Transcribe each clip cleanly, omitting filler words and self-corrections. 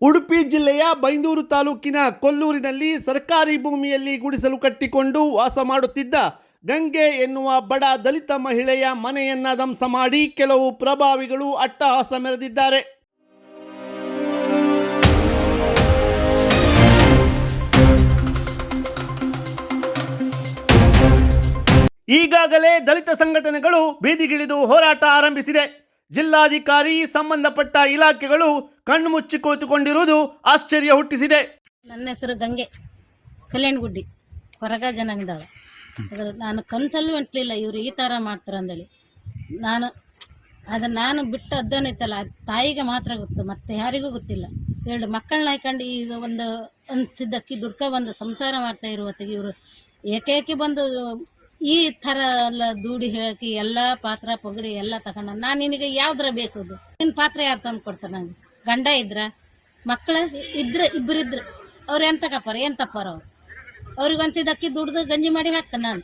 ಉಡುಪಿ ಜಿಲ್ಲೆಯ ಬೈಂದೂರು ತಾಲೂಕಿನ ಕೊಲ್ಲೂರಿನಲ್ಲಿ ಸರ್ಕಾರಿ ಭೂಮಿಯಲ್ಲಿ ಗುಡಿಸಲು ಕಟ್ಟಿಕೊಂಡು ವಾಸ ಮಾಡುತ್ತಿದ್ದ ಗಂಗೆ ಎನ್ನುವ ಬಡ ದಲಿತ ಮಹಿಳೆಯ ಮನೆಯನ್ನ ಧ್ವಂಸ ಮಾಡಿ ಕೆಲವು ಪ್ರಭಾವಿಗಳು ಅಟ್ಟಹಾಸ ಮೆರೆದಿದ್ದಾರೆ. ಈಗಾಗಲೇ ದಲಿತ ಸಂಘಟನೆಗಳು ಬೀದಿಗಿಳಿದು ಹೋರಾಟ ಆರಂಭಿಸಿದೆ. ಜಿಲ್ಲಾಧಿಕಾರಿ, ಸಂಬಂಧಪಟ್ಟ ಇಲಾಖೆಗಳು ಕಣ್ಣು ಮುಚ್ಚಿ ಕುಳಿತುಕೊಂಡಿರುವುದು ಆಶ್ಚರ್ಯ ಹುಟ್ಟಿಸಿದೆ. ನನ್ನ ಹೆಸರು ಗಂಗೆ, ಕಲ್ಯಾಣಗುಡ್ಡಿ, ಹೊರಗ ಜನಾಂಗದವ. ನಾನು ಕನಸಲ್ಲೂ ಅಂಟ್ಲಿಲ್ಲ ಇವರು ಈ ಥರ ಮಾಡ್ತಾರೆ ಅಂದೇಳಿ. ನಾನು ಬಿಟ್ಟ ಅದ್ದನೈತಲ್ಲ, ತಾಯಿಗೆ ಮಾತ್ರ ಗೊತ್ತು, ಮತ್ತೆ ಯಾರಿಗೂ ಗೊತ್ತಿಲ್ಲ. 2 ಮಕ್ಕಳನ್ನ ಹಾಕೊಂಡು ಈಗ ಒಂದು ಸಿದ್ದಕ್ಕಿ ದುಡ್ಕ ಬಂದು ಸಂಸಾರ ಮಾಡ್ತಾ ಇರುವತ್ತಿಗೆ ಇವರು ಏಕೇಕಿ ಬಂದು ಈ ಥರ ಎಲ್ಲ ದೂಡಿ ಹಾಕಿ ಎಲ್ಲ ಪಾತ್ರ ಪೊಗಡಿ ಎಲ್ಲ ತಗೊಂಡು ನಾನು ನಿನಗೆ ಯಾವ್ದ್ರ ಬೇಕದು ನಿನ್ನ ಪಾತ್ರ ಯಾರು ತಂದು ಕೊಡ್ತಾರೆ? ನಂಗೆ ಗಂಡ ಇದ್ರ ಮಕ್ಕಳು ಇಬ್ಬರಿದ್ರು ಅವ್ರು ಏನು ತಗಪ್ಪಾರ, ಏನು ತಪ್ಪಾರ? ಅವ್ರಿಗೆ ಒಂದ್ಸಿದ್ದಕ್ಕಿ ದುಡ್ದು ಗಂಜಿ ಮಾಡಿ ಹಾಕ್ತಾನೆ ನಾನು.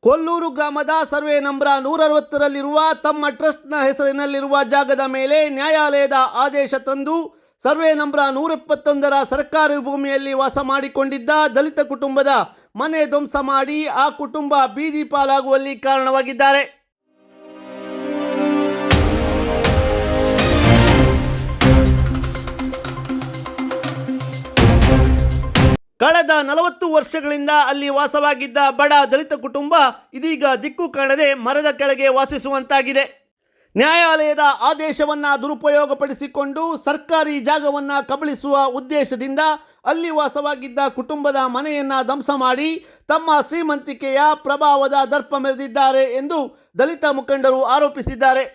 ಕೊಲ್ಲೂರು ಗ್ರಾಮದ ಸರ್ವೆ ನಂಬರ್ 160ರಲ್ಲಿರುವ ತಮ್ಮ ಟ್ರಸ್ಟ್ನ ಹೆಸರಿನಲ್ಲಿರುವ ಜಾಗದ ಮೇಲೆ ನ್ಯಾಯಾಲಯದ ಆದೇಶ ತಂದು ಸರ್ವೆ ನಂಬರ್ 121ರ ಸರ್ಕಾರಿ ಭೂಮಿಯಲ್ಲಿ ವಾಸ ಮಾಡಿಕೊಂಡಿದ್ದ ದಲಿತ ಕುಟುಂಬದ ಮನೆ ಧ್ವಂಸ ಮಾಡಿ ಆ ಕುಟುಂಬ ಬೀದಿ ಪಾಲಾಗುವಲ್ಲಿ ಕಾರಣವಾಗಿದ್ದಾರೆ. ಕಳೆದ 40 ವರ್ಷಗಳಿಂದ ಅಲ್ಲಿ ವಾಸವಾಗಿದ್ದ ಬಡ ದಲಿತ ಕುಟುಂಬ ಇದೀಗ ದಿಕ್ಕು ಕಾಣದೆ ಮರದ ಕೆಳಗೆ ವಾಸಿಸುವಂತಾಗಿದೆ. ನ್ಯಾಯಾಲಯದ ಆದೇಶವನ್ನು ದುರುಪಯೋಗಪಡಿಸಿಕೊಂಡು ಸರ್ಕಾರಿ ಜಾಗವನ್ನು ಕಬಳಿಸುವ ಉದ್ದೇಶದಿಂದ ಅಲ್ಲಿ ವಾಸವಾಗಿದ್ದ ಕುಟುಂಬದ ಮನೆಯನ್ನು ಧ್ವಂಸ ಮಾಡಿ ತಮ್ಮ ಶ್ರೀಮಂತಿಕೆಯ ಪ್ರಭಾವದ ದರ್ಪ ಮೆರೆದಿದ್ದಾರೆ ಎಂದು ದಲಿತ ಮುಖಂಡರು ಆರೋಪಿಸಿದ್ದಾರೆ.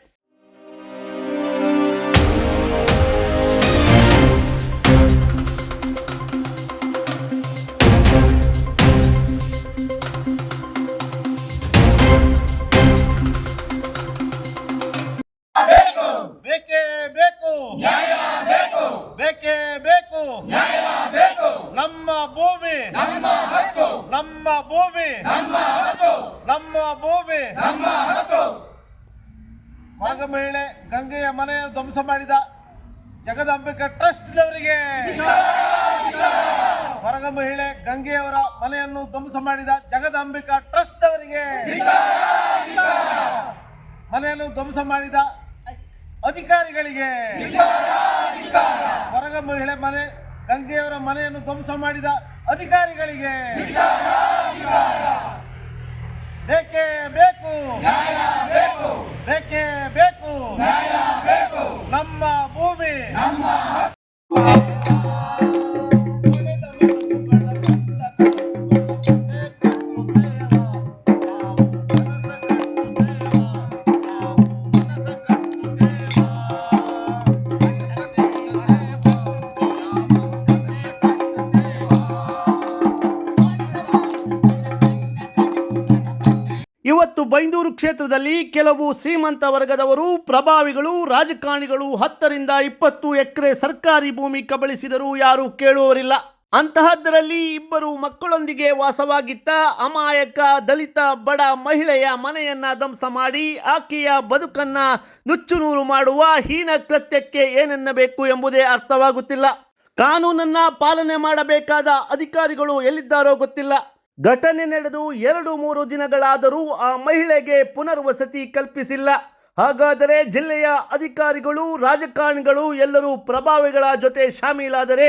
ಹೊರಗ ಮಹಿಳೆ ಗಂಗೆಯ ಮನೆಯನ್ನು ಧ್ವಂಸ ಮಾಡಿದ ಜಗದಾಂಬಿಕಾ ಟ್ರಸ್ಟ್ನವರಿಗೆ, ಹೊರಗ ಮಹಿಳೆ ಗಂಗೆಯವರ ಮನೆಯನ್ನು ಧ್ವಂಸ ಮಾಡಿದ ಜಗದಾಂಬಿಕಾ ಟ್ರಸ್ಟ್ನವರಿಗೆ, ಮನೆಯನ್ನು ಧ್ವಂಸ ಮಾಡಿದ ಅಧಿಕಾರಿಗಳಿಗೆ, ಹೊರಗ ಮಹಿಳೆ ಗಂಗೆಯವರ ಮನೆಯನ್ನು ಧ್ವಂಸ ಮಾಡಿದ ಅಧಿಕಾರಿಗಳಿಗೆ ಬೇಕೇ ಬೇಕು, ಬೇಕೇ ಬೇಕು, ನಮ್ಮ ಭೂಮಿ ಇವತ್ತು ಬೈಂದೂರು ಕ್ಷೇತ್ರದಲ್ಲಿ ಕೆಲವು ಶ್ರೀಮಂತ ವರ್ಗದವರು, ಪ್ರಭಾವಿಗಳು, ರಾಜಕಾರಣಿಗಳು 10 ರಿಂದ 20 ಎಕರೆ ಸರ್ಕಾರಿ ಭೂಮಿ ಕಬಳಿಸಿದರೂ ಯಾರೂ ಕೇಳುವರಿಲ್ಲ. ಅಂತಹದ್ದರಲ್ಲಿ 2 ಮಕ್ಕಳೊಂದಿಗೆ ವಾಸವಾಗಿದ್ದ ಅಮಾಯಕ ದಲಿತ ಬಡ ಮಹಿಳೆಯ ಮನೆಯನ್ನ ಧ್ವಂಸ ಮಾಡಿ ಆಕೆಯ ಬದುಕನ್ನ ನುಚ್ಚುನೂರು ಮಾಡುವ ಹೀನ ಕೃತ್ಯಕ್ಕೆ ಏನೆನ್ನಬೇಕು ಎಂಬುದೇ ಅರ್ಥವಾಗುತ್ತಿಲ್ಲ. ಕಾನೂನನ್ನ ಪಾಲನೆ ಮಾಡಬೇಕಾದ ಅಧಿಕಾರಿಗಳು ಎಲ್ಲಿದ್ದಾರೋ ಗೊತ್ತಿಲ್ಲ. ಘಟನೆ ನಡೆದು 2-3 ದಿನಗಳಾದರೂ ಆ ಮಹಿಳೆಗೆ ಪುನರ್ವಸತಿ ಕಲ್ಪಿಸಿಲ್ಲ. ಹಾಗಾದರೆ ಜಿಲ್ಲೆಯ ಅಧಿಕಾರಿಗಳು, ರಾಜಕಾರಣಿಗಳು ಎಲ್ಲರೂ ಪ್ರಭಾವಿಗಳ ಜೊತೆ ಶಾಮೀಲಾದರೆ